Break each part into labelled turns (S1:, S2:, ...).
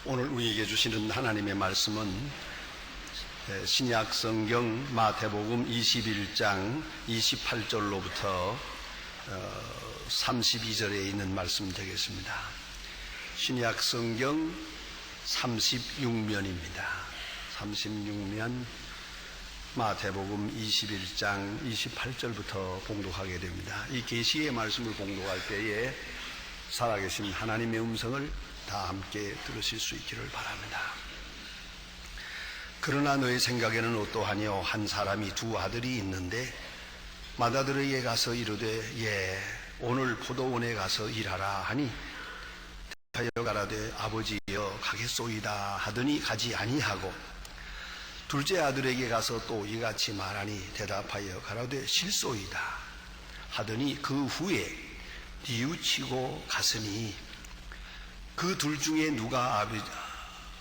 S1: 오늘 우리에게 주시는 하나님의 말씀은 신약 성경 마태복음 21장 28절로부터 32절에 있는 말씀 되겠습니다. 신약 성경 36면입니다. 36면 마태복음 21장 28절부터 봉독하게 됩니다. 이 계시의 말씀을 봉독할 때에 살아계신 하나님의 음성을 다 함께 들으실 수 있기를 바랍니다. 그러나 너의 생각에는 어떠하뇨? 한 사람이 두 아들이 있는데 맏아들에게 가서 이르되 오늘 포도원에 가서 일하라 하니 대답하여 가라되 아버지여 가겠소이다 하더니 가지 아니하고 둘째 아들에게 가서 또 이같이 말하니 대답하여 가라되 실소이다 하더니 그 후에 뉘우치고 갔으니 그 둘 중에 누가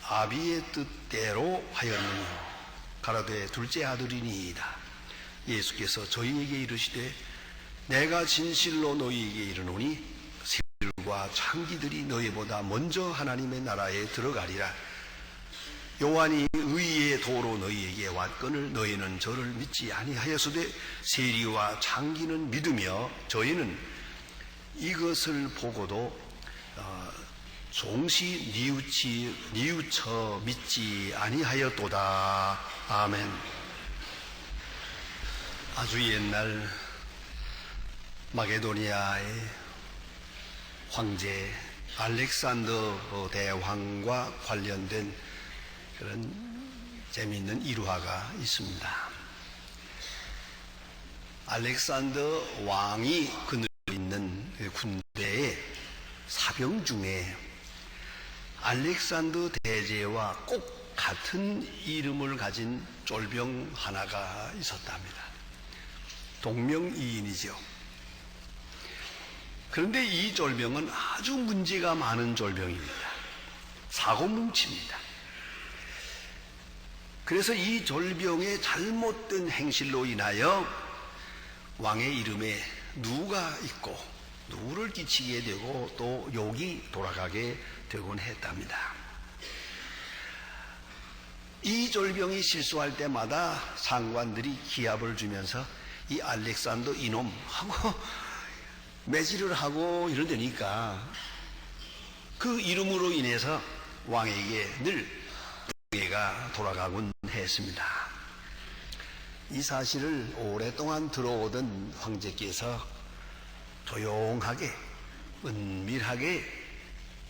S1: 아비의 뜻대로 하였느냐? 가라되 둘째 아들이니이다. 예수께서 저희에게 이르시되 내가 진실로 너희에게 이르노니 새들과 창기들이 너희보다 먼저 하나님의 나라에 들어가리라. 요한이 의의 도로 너희에게 왔거늘 너희는 저를 믿지 아니하였으되 세리와 창기는 믿으며 저희는 이것을 보고도 종시 뉘우쳐 믿지 아니하였도다. 아멘. 아주 옛날 마게도니아의 황제 알렉산더 대왕과 관련된 그런 재미있는 일화가 있습니다. 알렉산더 왕이 그늘에 있는 군대의 사병 중에 알렉산더 대제와 꼭 같은 이름을 가진 쫄병 하나가 있었답니다. 동명이인이죠. 그런데 이 쫄병은 아주 문제가 많은 쫄병입니다. 사고뭉치입니다. 그래서 이 쫄병의 잘못된 행실로 인하여 왕의 이름에 누가 있고 누구를 끼치게 되고 또 욕이 돌아가게 되곤 했답니다. 이 졸병이 실수할 때마다 상관들이 기합을 주면서 이 알렉산더 이놈 하고 매질을 하고 이러니까 그 이름으로 인해서 왕에게 늘 명예가 돌아가곤 했습니다. 이 사실을 오랫동안 들어오던 황제께서 조용하게 은밀하게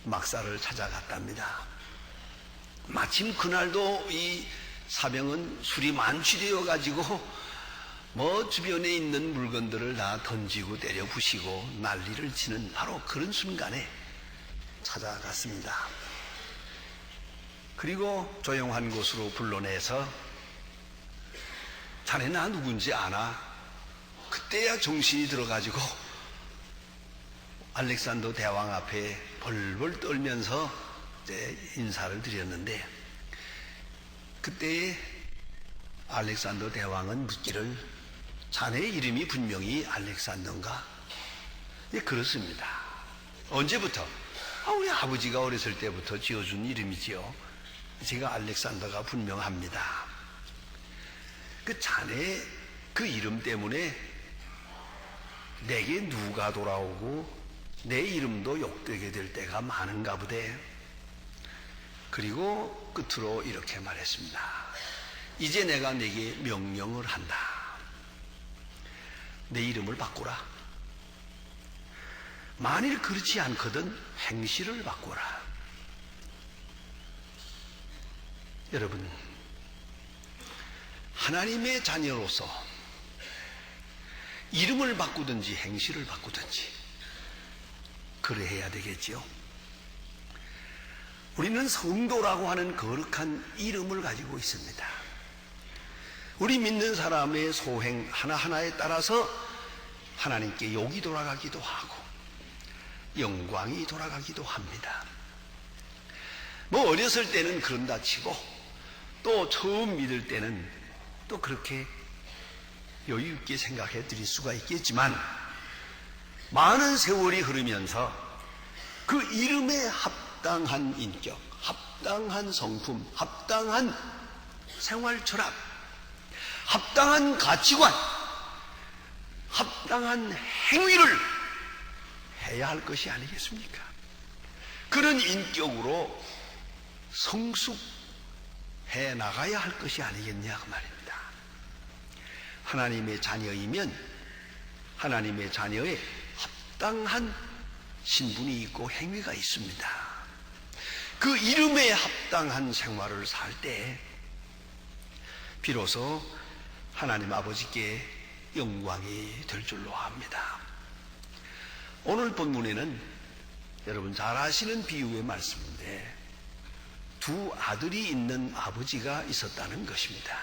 S1: 막사를 찾아갔답니다. 마침 그날도 이 사병은 술이 만취되어 가지고 주변에 있는 물건들을 다 던지고 때려 부시고 난리를 치는 바로 그런 순간에 찾아갔습니다. 그리고 조용한 곳으로 불러내서 자네 나 누군지 아나? 그때야 정신이 들어가지고 알렉산더 대왕 앞에 벌벌 떨면서 이제 인사를 드렸는데 그때에 알렉산더 대왕은 묻기를 자네의 이름이 분명히 알렉산더인가? 예, 그렇습니다. 언제부터? 우리 아버지가 어렸을 때부터 지어준 이름이지요. 제가 알렉산더가 분명합니다. 그 자네 그 이름 때문에 내게 누가 돌아오고 내 이름도 욕되게 될 때가 많은가 보대. 그리고 끝으로 이렇게 말했습니다. 이제 내가 네게 명령을 한다. 내 이름을 바꾸라. 만일 그렇지 않거든 행실을 바꾸라. 여러분, 하나님의 자녀로서 이름을 바꾸든지 행실을 바꾸든지 그래야 되겠지요. 우리는 성도라고 하는 거룩한 이름을 가지고 있습니다. 우리 믿는 사람의 소행 하나하나에 따라서 하나님께 욕이 돌아가기도 하고 영광이 돌아가기도 합니다. 어렸을 때는 그런다 치고 또 처음 믿을 때는 또 그렇게 여유 있게 생각해 드릴 수가 있겠지만 많은 세월이 흐르면서 그 이름에 합당한 인격, 합당한 성품, 합당한 생활 철학, 합당한 가치관, 합당한 행위를 해야 할 것이 아니겠습니까? 그런 인격으로 성숙해 나가야 할 것이 아니겠냐 그 말입니다. 하나님의 자녀이면 하나님의 자녀의 합당한 신분이 있고 행위가 있습니다. 그 이름에 합당한 생활을 살 때 비로소 하나님 아버지께 영광이 될 줄로 압니다. 오늘 본문에는 여러분 잘 아시는 비유의 말씀인데 두 아들이 있는 아버지가 있었다는 것입니다.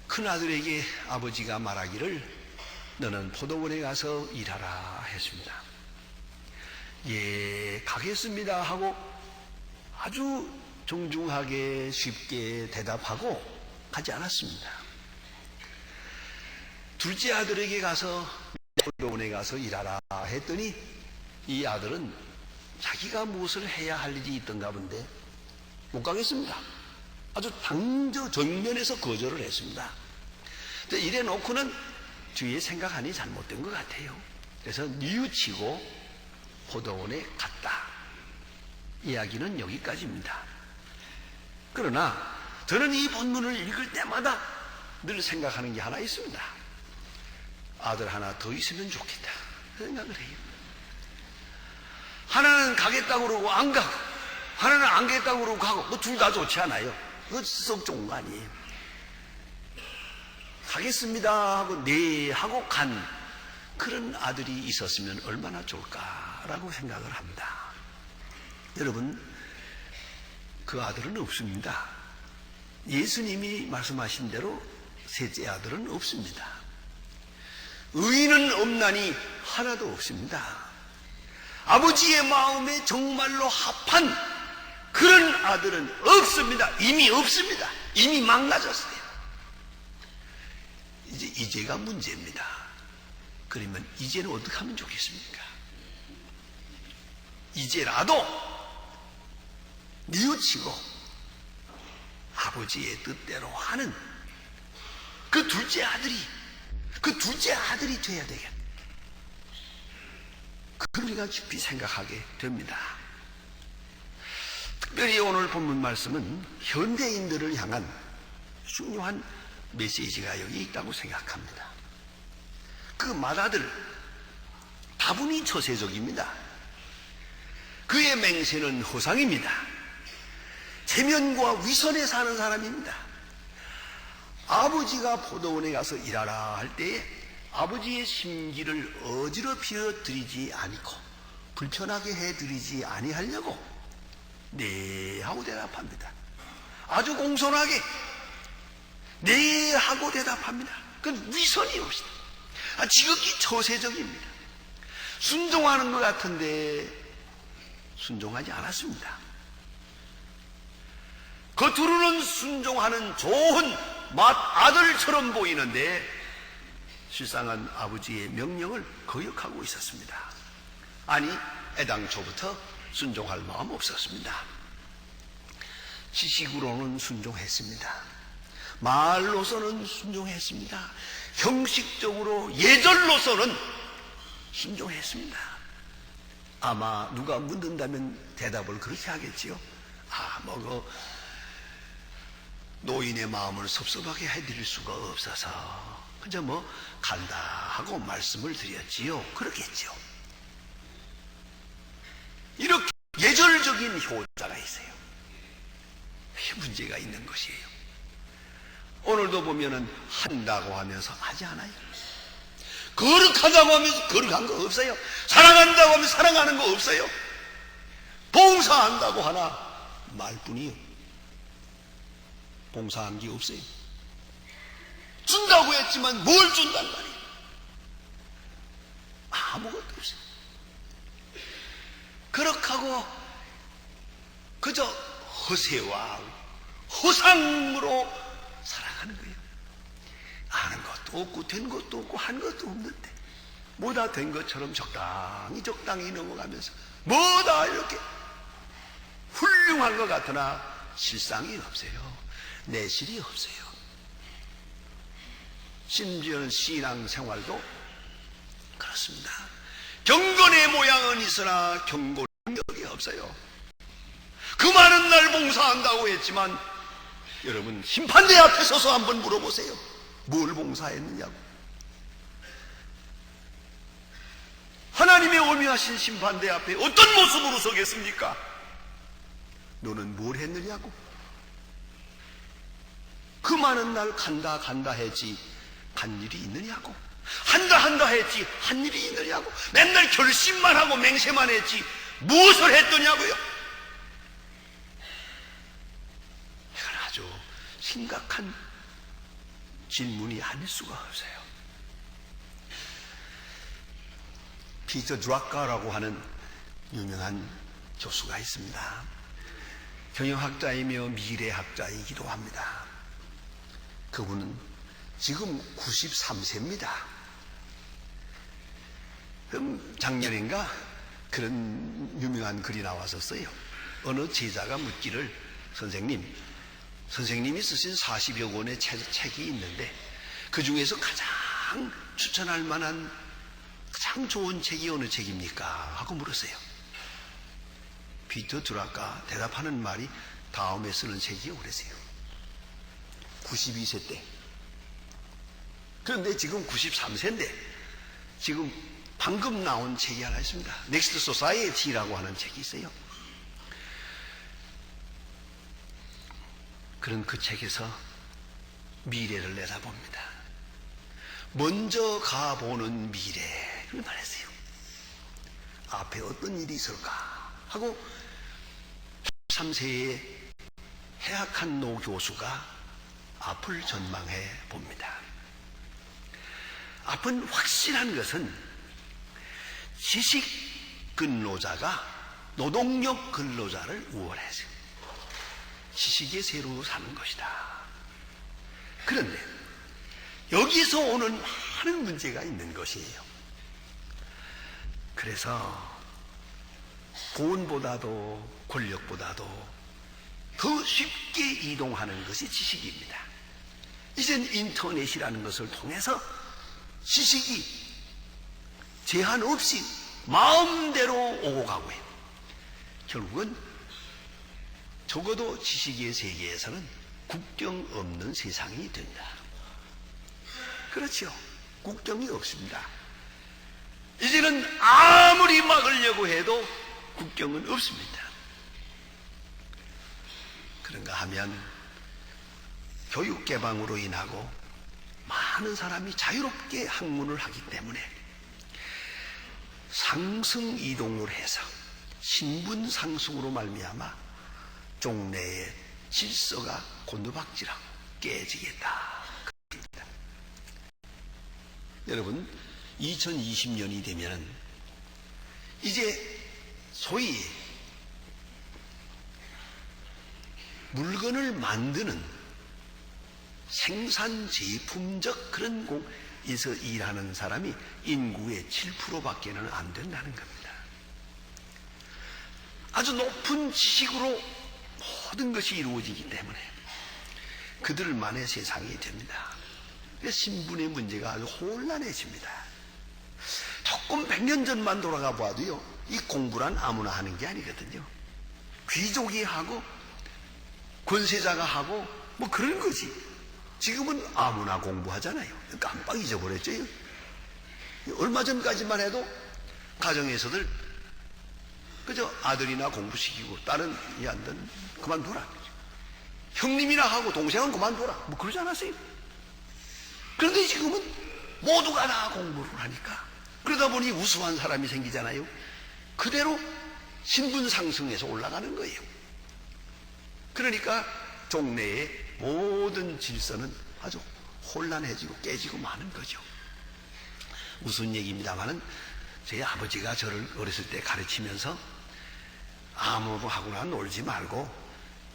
S1: 큰 아들에게 아버지가 말하기를 너는 포도원에 가서 일하라 했습니다. 예, 가겠습니다 하고 아주 정중하게 쉽게 대답하고 가지 않았습니다. 둘째 아들에게 가서 포도원에 가서 일하라 했더니 이 아들은 자기가 무엇을 해야 할 일이 있던가 본데 못 가겠습니다. 아주 정면에서 거절을 했습니다. 이래 놓고는 뒤에 생각하니 잘못된 것 같아요. 그래서 뉘우치고 포도원에 갔다. 이야기는 여기까지입니다. 그러나 저는 이 본문을 읽을 때마다 늘 생각하는 게 하나 있습니다. 아들 하나 더 있으면 좋겠다 생각을 해요. 하나는 가겠다고 그러고 안 가고, 하나는 안 가겠다고 그러고 가고, 뭐 둘 다 좋지 않아요. 그거 썩 좋은 거 아니에요. 가겠습니다 하고 네 하고 간 그런 아들이 있었으면 얼마나 좋을까라고 생각을 합니다. 여러분, 그 아들은 없습니다. 예수님이 말씀하신 대로 셋째 아들은 없습니다. 의인은 없나니 하나도 없습니다. 아버지의 마음에 정말로 합한 그런 아들은 없습니다. 이미 없습니다. 이미 망가졌어요. 이제가 문제입니다. 그러면 이제는 어떻게 하면 좋겠습니까? 이제라도 뉘우치고 아버지의 뜻대로 하는 그 둘째 아들이 돼야 되겠다. 그걸 우리가 깊이 생각하게 됩니다. 특별히 오늘 본문 말씀은 현대인들을 향한 중요한 메시지가 여기 있다고 생각합니다. 그 맏아들 다분히 처세적입니다. 그의 맹세는 허상입니다. 체면과 위선에 사는 사람입니다. 아버지가 포도원에 가서 일하라 할 때에 아버지의 심기를 어지럽혀 드리지 않고 불편하게 해드리지 아니하려고 네 하고 대답합니다. 아주 공손하게 네 하고 대답합니다. 그건 위선이 없습니다. 지극히 처세적입니다. 순종하는 것 같은데 순종하지 않았습니다. 겉으로는 순종하는 좋은 맏아들처럼 보이는데 실상은 아버지의 명령을 거역하고 있었습니다. 아니, 애당초부터 순종할 마음 없었습니다. 지식으로는 순종했습니다. 말로서는 순종했습니다. 형식적으로 예절로서는 순종했습니다. 아마 누가 묻는다면 대답을 그렇게 하겠지요. 노인의 마음을 섭섭하게 해드릴 수가 없어서 그저 간다 하고 말씀을 드렸지요. 그렇겠죠. 이렇게 예절적인 효자가 있어요. 이게 문제가 있는 것이에요. 오늘도 보면은 한다고 하면서 하지 않아요. 거룩하다고 하면서 거룩한 거 없어요. 사랑한다고 하면서 사랑하는 거 없어요. 봉사한다고 하나 말뿐이요. 봉사한 게 없어요. 준다고 했지만 뭘 준단 말이에요. 아무것도 없어요. 그렇다고 그저 허세와 허상으로 살아가는 거예요. 아는 것도 없고 된 것도 없고 한 것도 없는데 뭐다 된 것처럼 적당히 넘어가면서 뭐다 이렇게 훌륭한 것 같으나 실상이 없어요. 내실이 없어요. 심지어는 신앙생활도 그렇습니다. 경건의 모양은 있으나 경건의 능력이 없어요. 그 많은 날 봉사한다고 했지만 여러분 심판대 앞에 서서 한번 물어보세요. 뭘 봉사했느냐고. 하나님의 오묘하신 심판대 앞에 어떤 모습으로 서겠습니까? 너는 뭘 했느냐고. 그 많은 날 간다 했지 간 일이 있느냐고. 한다 했지 한 일이 있느냐고. 맨날 결심만 하고 맹세만 했지 무엇을 했더냐고요. 이건 아주 심각한 질문이 아닐 수가 없어요. 피터 드라카라고 하는 유명한 교수가 있습니다. 경영학자이며 미래학자이기도 합니다. 그분은 지금 93세입니다. 그럼 작년인가 그런 유명한 글이 나왔었어요. 어느 제자가 묻기를 선생님이 쓰신 40여 권의 책이 있는데 그 중에서 가장 추천할 만한 가장 좋은 책이 어느 책입니까? 하고 물었어요. 피터 드라카 대답하는 말이 다음에 쓰는 책이요 그랬어요. 92세 때. 그런데 지금 93세인데 지금 방금 나온 책이 하나 있습니다. 넥스트 소사이어티라고 하는 책이 있어요. 그런 그 책에서 미래를 내다봅니다. 먼저 가보는 미래를 말했어요. 앞에 어떤 일이 있을까 하고 13세의 해학한 노 교수가 앞을 전망해 봅니다. 앞은 확실한 것은 지식 근로자가 노동력 근로자를 우월해서 지식의 세로 사는 것이다. 그런데 여기서 오는 많은 문제가 있는 것이에요. 그래서 돈보다도 권력보다도 더 쉽게 이동하는 것이 지식입니다. 이젠 인터넷이라는 것을 통해서 지식이 제한 없이 마음대로 오고 가고 해요. 결국은 적어도 지식의 세계에서는 국경 없는 세상이 된다. 그렇죠. 국경이 없습니다. 이제는 아무리 막으려고 해도 국경은 없습니다. 그런가 하면 교육 개방으로 인하고 많은 사람이 자유롭게 학문을 하기 때문에 상승 이동을 해서 신분 상승으로 말미암아 종래의 질서가 곤두박질하고 깨지겠다. 그럽니다. 여러분 2020년이 되면 이제 소위 물건을 만드는 생산 제품적 그런 공에서 일하는 사람이 인구의 7%밖에는 안 된다는 겁니다. 아주 높은 지식으로 모든 것이 이루어지기 때문에 그들만의 세상이 됩니다. 신분의 문제가 아주 혼란해집니다. 조금 100년 전만 돌아가 봐도요, 이 공부란 아무나 하는 게 아니거든요. 귀족이 하고 권세자가 하고 뭐 그런 거지. 지금은 아무나 공부하잖아요. 깜빡 잊어버렸죠. 얼마 전까지만 해도 가정에서들 그저 아들이나 공부시키고 딸은 안 그만둬라. 형님이나 하고 동생은 그만둬라. 뭐 그러지 않았어요. 그런데 지금은 모두가 다 공부를 하니까 그러다 보니 우수한 사람이 생기잖아요. 그대로 신분 상승해서 올라가는 거예요. 그러니까 종래의 모든 질서는 아주 혼란해지고 깨지고 마는 거죠. 무슨 얘기입니다마는 제 아버지가 저를 어렸을 때 가르치면서 아무하고나 놀지 말고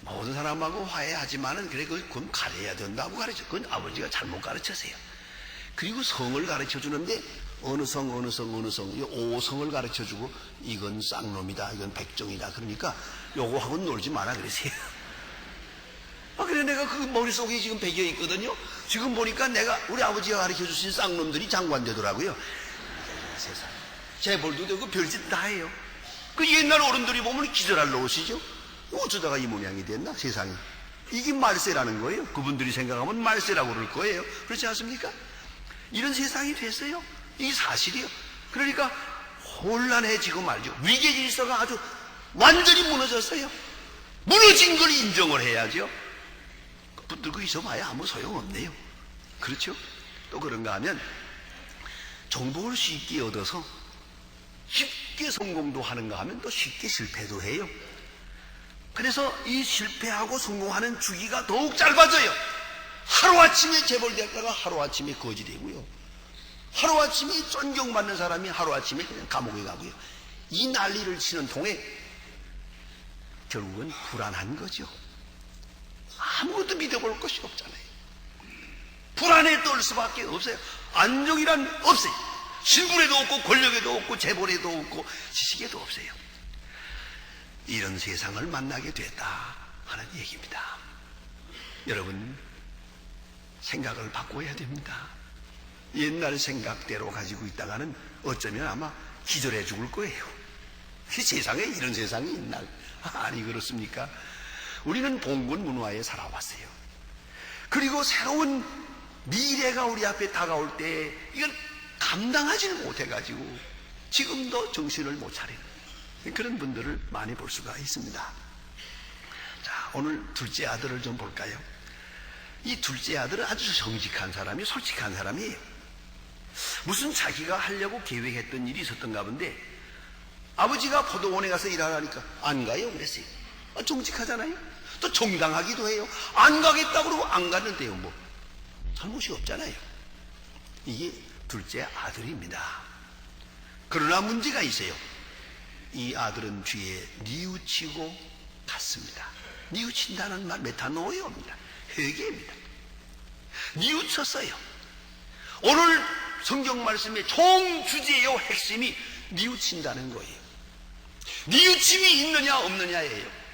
S1: 모든 사람하고 화해하지만은 그래 그건 가려야 된다고 가르쳐. 그건 아버지가 잘못 가르쳤어요. 그리고 성을 가르쳐 주는데 어느 성, 어느 성, 어느 성, 이 5성을 가르쳐 주고 이건 쌍놈이다, 이건 백종이다. 그러니까 요거하고는 놀지 마라 그러세요. 그래 내가 그 머릿속에 지금 배겨 있거든요. 지금 보니까 내가 우리 아버지가 가르쳐 주신 쌍놈들이 장관 되더라고요. 세상. 재벌도 되고 별짓 다 해요. 그 옛날 어른들이 보면 기절할 노릇이죠. 어쩌다가 이 모양이 됐나 세상에. 이게 말세라는 거예요. 그분들이 생각하면 말세라고 그럴 거예요. 그렇지 않습니까? 이런 세상이 됐어요. 이게 사실이에요. 그러니까 혼란해지고 말죠. 위계 질서가 아주 완전히 무너졌어요. 무너진 걸 인정을 해야죠. 붙들고 있어봐야 아무 소용없네요. 그렇죠? 또 그런가 하면 정보를 쉽게 얻어서 쉽게 성공도 하는가 하면 또 쉽게 실패도 해요. 그래서 이 실패하고 성공하는 주기가 더욱 짧아져요. 하루아침에 재벌됐다가 하루아침에 거지 되고요. 하루아침에 존경받는 사람이 하루아침에 그냥 감옥에 가고요. 이 난리를 치는 통에 결국은 불안한 거죠. 아무것도 믿어볼 것이 없잖아요. 불안에 떨 수밖에 없어요. 안정이란 없어요. 신분에도 없고 권력에도 없고 재벌에도 없고 지식에도 없어요. 이런 세상을 만나게 됐다 하는 얘기입니다. 여러분 생각을 바꿔야 됩니다. 옛날 생각대로 가지고 있다가는 어쩌면 아마 기절해 죽을 거예요. 세상에 이런 세상이 있나? 아니 그렇습니까? 우리는 봉건 문화에 살아왔어요. 그리고 새로운 미래가 우리 앞에 다가올 때 이걸 감당하지는 못해가지고 지금도 정신을 못 차리는 그런 분들을 많이 볼 수가 있습니다. 자, 오늘 둘째 아들을 좀 볼까요? 이 둘째 아들은 아주 정직한 사람이 솔직한 사람이에요. 무슨 자기가 하려고 계획했던 일이 있었던가 본데 아버지가 포도원에 가서 일하라니까 안 가요 그랬어요. 정직하잖아요. 또 정당하기도 해요. 안 가겠다고 그러고 안 갔는데요. 뭐 잘못이 없잖아요. 이게 둘째 아들입니다. 그러나 문제가 있어요. 이 아들은 뒤에 뉘우치고 갔습니다. 뉘우친다는 말 메타노이어입니다. 회개입니다. 뉘우쳤어요. 오늘 성경 말씀의 총 주제요 핵심이 뉘우친다는 거예요. 뉘우침이 있느냐 없느냐예요.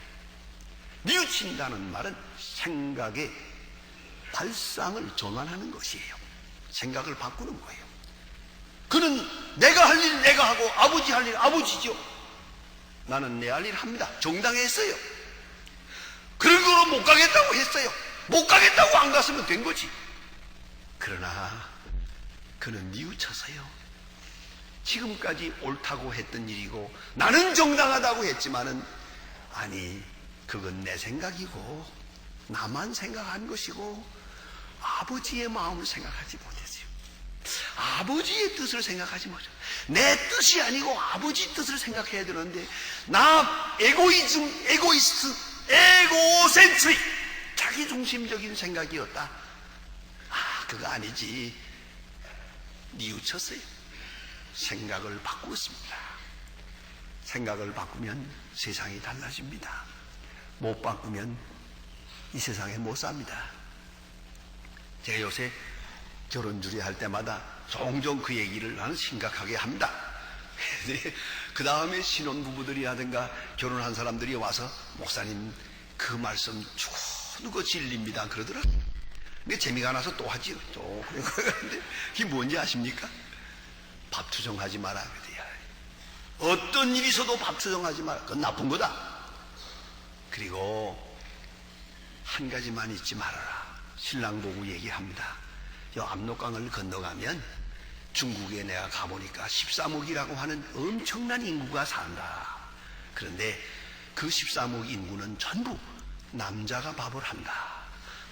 S1: 뉘우친다는 말은 생각의 발상을 전환하는 것이에요. 생각을 바꾸는 거예요. 그는 내가 할 일 내가 하고 아버지 할 일 아버지죠. 나는 내 할 일 합니다. 정당했어요. 그런 거로 못 가겠다고 했어요. 못 가겠다고 안 갔으면 된 거지. 그러나 그는 뉘우쳐서요. 지금까지 옳다고 했던 일이고 나는 정당하다고 했지만은 아니 그건 내 생각이고 나만 생각한 것이고 아버지의 마음을 생각하지 못했어요. 아버지의 뜻을 생각하지 못했어요. 내 뜻이 아니고 아버지 뜻을 생각해야 되는데 나 에고이즘, 에고이스트, 에고센트릭 자기중심적인 생각이었다. 그거 아니지. 뉘우쳤어요. 생각을 바꾸었습니다. 생각을 바꾸면 세상이 달라집니다. 못 바꾸면 이 세상에 못 삽니다. 제가 요새 결혼주례 할 때마다 종종 그 얘기를 나는 심각하게 합니다. 그 다음에 신혼부부들이라든가 결혼한 사람들이 와서 목사님 그 말씀 죽어도 진리입니다 그러더라고요. 근데 재미가 나서 또 하지요. 또 그런데 그게 뭔지 아십니까? 밥 투정하지 마라. 어떤 일이 있어도 밥 투정하지 마라. 그건 나쁜 거다. 그리고 한 가지만 잊지 말아라. 신랑 보고 얘기합니다. 요 압록강을 건너가면 중국에 내가 가보니까 13억이라고 하는 엄청난 인구가 산다. 그런데 그 13억 인구는 전부 남자가 밥을 한다.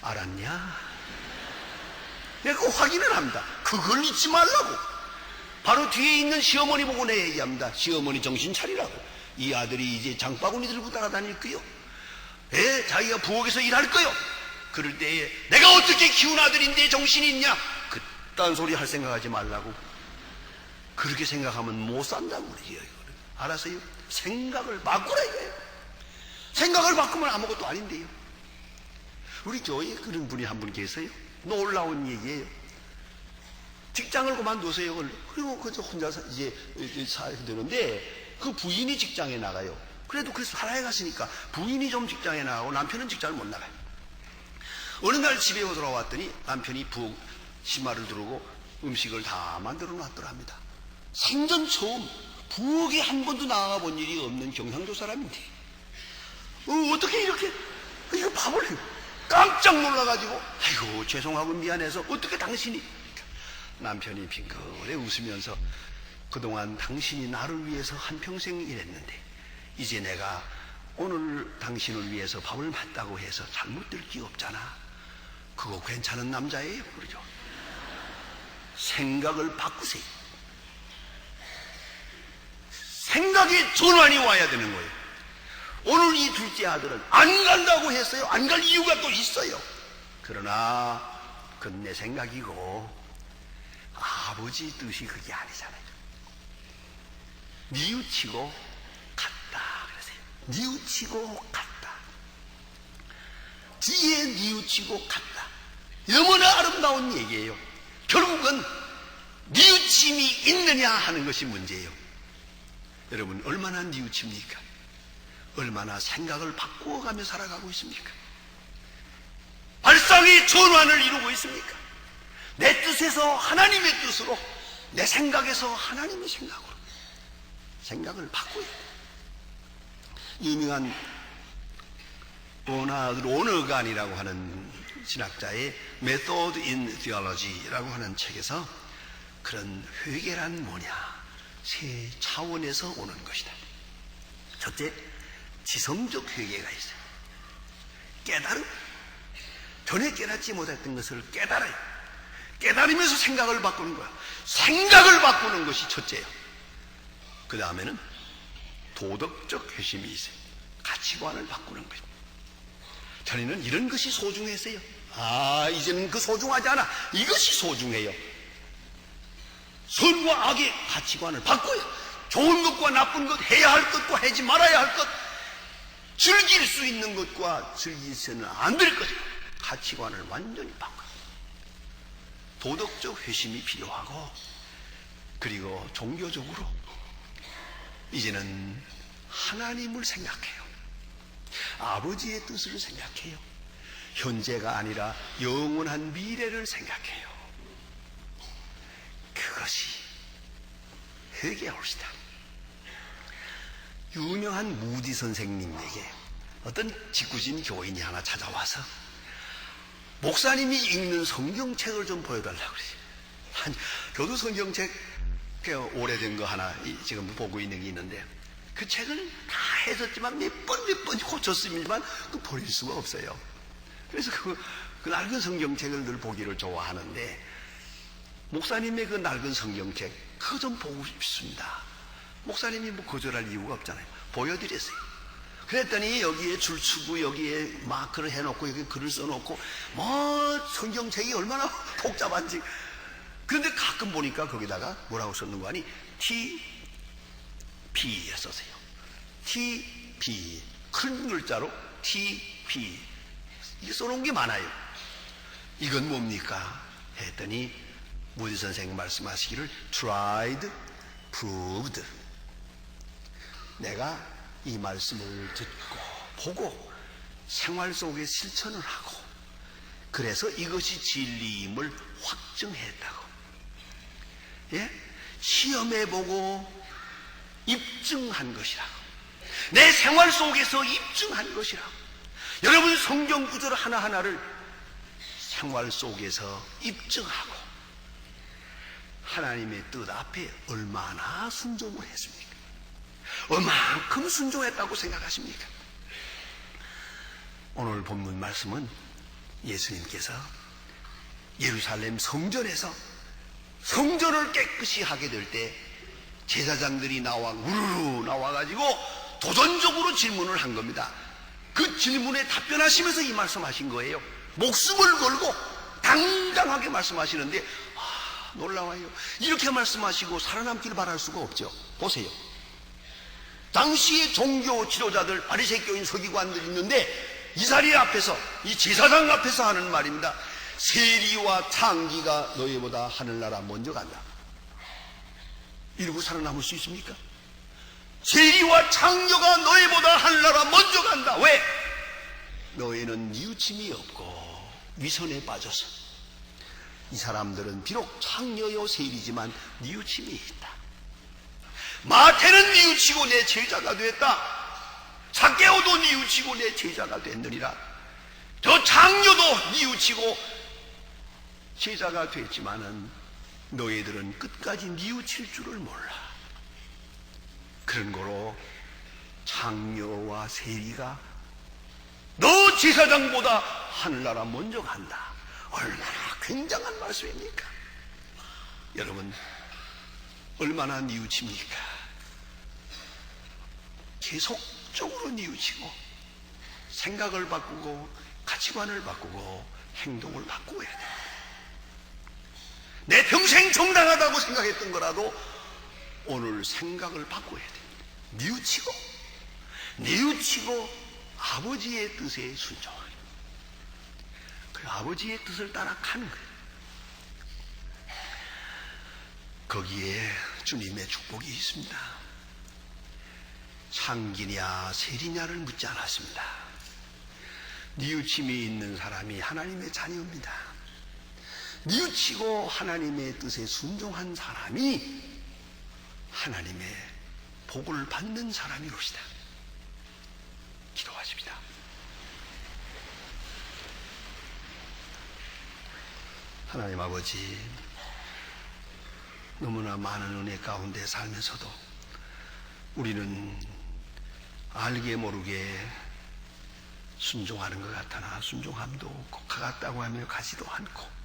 S1: 알았냐? 내가 확인을 합니다. 그걸 잊지 말라고. 바로 뒤에 있는 시어머니 보고 내 얘기합니다. 시어머니 정신 차리라고. 이 아들이 이제 장바구니 들고 따라다닐 거요. 자기가 부엌에서 일할 거요. 그럴 때에 내가 어떻게 키운 아들인데 정신이 있냐? 그딴 소리 할 생각하지 말라고. 그렇게 생각하면 못 산다고 그러지요. 알았어요? 생각을 바꾸라 이거예요. 생각을 바꾸면 아무것도 아닌데요. 우리 교회에 그런 분이 한 분 계세요. 놀라운 얘기예요. 직장을 그만두세요. 그리고 그저 혼자 이제 살게 되는데 그 부인이 직장에 나가요. 그래도 그래서 살아야 갔으니까 부인이 좀 직장에 나가고 남편은 직장을 못 나가요. 어느 날 집에 돌아왔더니 남편이 부엌 심화를 두르고 음식을 다 만들어 놨더랍니다. 생전 처음 부엌에 한 번도 나가 본 일이 없는 경상도 사람인데 어떻게 이렇게 이거 밥을 깜짝 놀라가지고 아이고 죄송하고 미안해서 어떻게 당신이 남편이 빙그레 웃으면서 그동안 당신이 나를 위해서 한평생 일했는데 이제 내가 오늘 당신을 위해서 밥을 만다고 해서 잘못될 게 없잖아. 그거 괜찮은 남자예요. 그러죠. 생각을 바꾸세요. 생각에 전환이 와야 되는 거예요. 오늘 이 둘째 아들은 안 간다고 했어요. 안 갈 이유가 또 있어요. 그러나 그건 내 생각이고 아버지 뜻이 그게 아니잖아요. 뉘우치고 갔다 그러세요. 뉘우치고 갔다. 뒤에 뉘우치고 갔다. 너무나 아름다운 얘기예요. 결국은 뉘우침이 있느냐 하는 것이 문제예요. 여러분 얼마나 뉘우칩니까? 얼마나 생각을 바꾸어가며 살아가고 있습니까? 발상의 전환을 이루고 있습니까? 내 뜻에서 하나님의 뜻으로, 내 생각에서 하나님의 생각으로 생각을 바꾸어야 돼. 유명한 로너간이라고 하는 신학자의 Method in Theology라고 하는 책에서 그런 회개란 뭐냐, 세 차원에서 오는 것이다. 첫째, 지성적 회개가 있어요. 깨달음. 전에 깨닫지 못했던 것을 깨달아요. 깨달으면서 생각을 바꾸는 거야. 생각을 바꾸는 것이 첫째예요. 그 다음에는 도덕적 회심이 있어요. 가치관을 바꾸는 거예요. 전에는 이런 것이 소중했어요. 이제는 그 소중하지 않아. 이것이 소중해요. 선과 악의 가치관을 바꿔요. 좋은 것과 나쁜 것, 해야 할 것과 하지 말아야 할 것, 즐길 수 있는 것과 즐기서는 안 될 것, 가치관을 완전히 바꿔요. 도덕적 회심이 필요하고, 그리고 종교적으로 이제는 하나님을 생각해요. 아버지의 뜻을 생각해요. 현재가 아니라 영원한 미래를 생각해요. 그것이 회개합시다. 유명한 무디 선생님에게 어떤 직구진 교인이 하나 찾아와서 목사님이 읽는 성경책을 좀 보여달라고 그래요. 저도 성경책 오래된 거 하나 지금 보고 있는 게 있는데 그 책을 다 했었지만 몇 번 고쳤습니다만 버릴 수가 없어요. 그래서 그 낡은 성경책을 늘 보기를 좋아하는데 목사님의 그 낡은 성경책 그거 좀 보고 싶습니다. 목사님이 뭐 거절할 이유가 없잖아요. 보여드렸어요. 그랬더니 여기에 줄치고 여기에 마크를 해놓고 여기 글을 써놓고 뭐 성경책이 얼마나 복잡한지. 그런데 가끔 보니까 거기다가 뭐라고 썼는 거 아니? TP 썼어요. TP 큰 글자로 TP 이게 써놓은 게 많아요. 이건 뭡니까? 했더니 무디 선생님 말씀하시기를 tried, proved. 내가 이 말씀을 듣고 보고 생활 속에 실천을 하고 그래서 이것이 진리임을 확증했다고. 예? 시험해보고 입증한 것이라고. 내 생활 속에서 입증한 것이라고. 여러분 성경 구절 하나하나를 생활 속에서 입증하고 하나님의 뜻 앞에 얼마나 순종을 했습니까? 얼만큼 순종했다고 생각하십니까? 오늘 본문 말씀은 예수님께서 예루살렘 성전에서 성전을 깨끗이 하게 될 때 제사장들이 우르르 나와가지고 도전적으로 질문을 한 겁니다. 그 질문에 답변하시면서 이 말씀하신 거예요. 목숨을 걸고 당당하게 말씀하시는데 놀라워요. 이렇게 말씀하시고 살아남기를 바랄 수가 없죠. 보세요. 당시의 종교 지도자들 바리새교인 서기관들이 있는데 이 자리 앞에서 이 제사장 앞에서 하는 말입니다. 세리와 창기가 너희보다 하늘나라 먼저 간다. 이러고 살아남을 수 있습니까? 세리와 창녀가 너희보다 하늘나라 먼저 간다. 왜? 너희는 뉘우침이 없고 위선에 빠져서. 이 사람들은 비록 창녀요 세리지만 뉘우침이 있다. 마태는 뉘우치고 내 제자가 됐다. 삭개오도 뉘우치고 내 제자가 됐느니라. 저 창녀도 뉘우치고 제자가 됐지만은 너희들은 끝까지 뉘우칠 줄을 몰라. 그런 거로 창녀와 세리가 너 제사장보다 하늘나라 먼저 간다. 얼마나 굉장한 말씀입니까? 여러분, 얼마나 뉘우칩니까? 계속적으로 뉘우치고 생각을 바꾸고 가치관을 바꾸고 행동을 바꾸어야 돼. 내 평생 정당하다고 생각했던 거라도 오늘 생각을 바꿔야 돼. 뉘우치고 아버지의 뜻에 순종하는, 그 아버지의 뜻을 따라 가는 거예요. 거기에 주님의 축복이 있습니다. 창기냐 세리냐를 묻지 않았습니다. 뉘우침이 있는 사람이 하나님의 자녀입니다. 뉘우치고 하나님의 뜻에 순종한 사람이 하나님의 복을 받는 사람이옵시다. 기도하십니다. 하나님 아버지, 너무나 많은 은혜 가운데 살면서도 우리는 알게 모르게 순종하는 것 같으나 순종함도 없고 가겠다고 하며 가지도 않고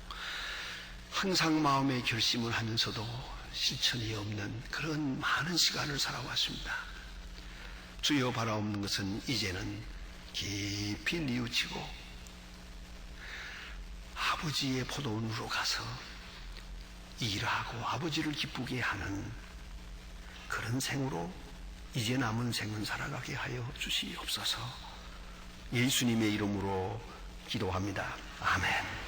S1: 항상 마음의 결심을 하면서도 실천이 없는 그런 많은 시간을 살아왔습니다. 주여, 바라옵는 것은 이제는 깊이 뉘우치고 아버지의 포도원으로 가서 일하고 아버지를 기쁘게 하는 그런 생으로 이제 남은 생은 살아가게 하여 주시옵소서. 예수님의 이름으로 기도합니다. 아멘.